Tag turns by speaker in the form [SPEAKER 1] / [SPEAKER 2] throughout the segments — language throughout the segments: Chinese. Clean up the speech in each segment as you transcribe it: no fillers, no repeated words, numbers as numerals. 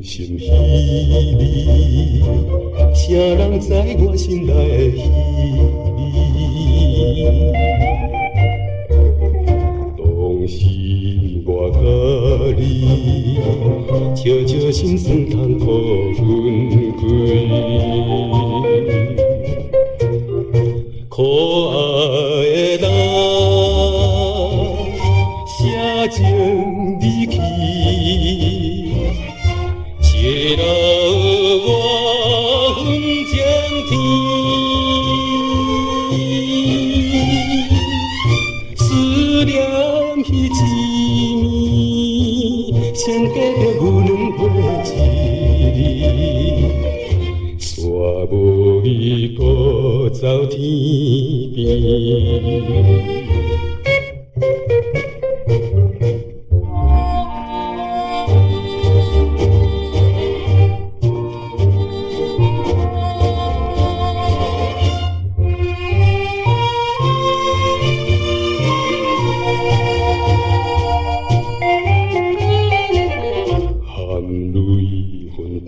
[SPEAKER 1] 心稀微，谁人知我心内的稀微？当时我甲你悄悄心酸，通互分开。可爱的人，写情离去。借了我恨情天，思念彼一暝，先隔着有两杯一字，煞无伊搁走天边。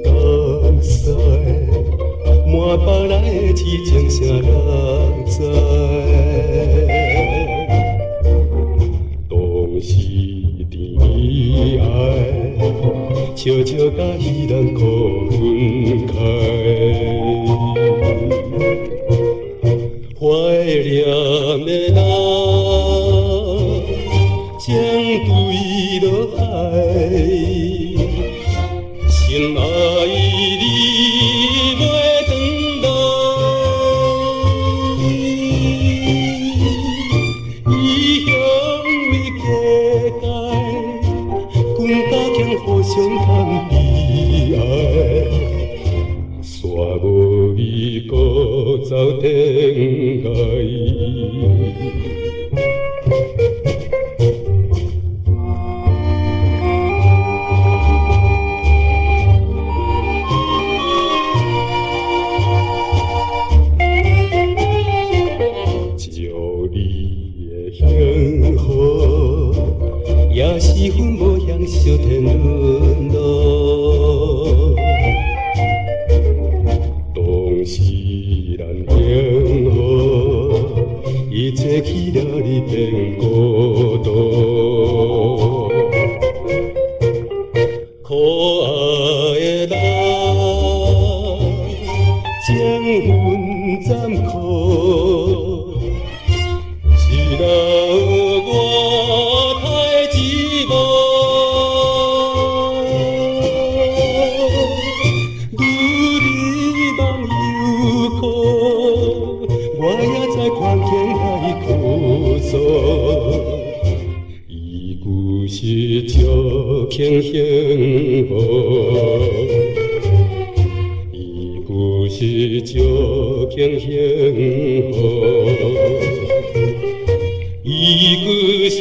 [SPEAKER 1] 东西，满腹来的痴情，谁人知？当时甜爱，悄悄甲伊人可分开。怀念的人，情对落海。心爱你袂转来，异乡为家界，阮家境互相叹悲哀，煞无伊搁走天涯。幸福也是阮无享受天沦落，当时咱幸福，一切去了你变孤独。可爱的人，情分暂可。是让我太寂寞，愈你梦又苦，我也在看见来哭诉。伊旧是足庆幸福，伊旧是足庆幸福。伊旧是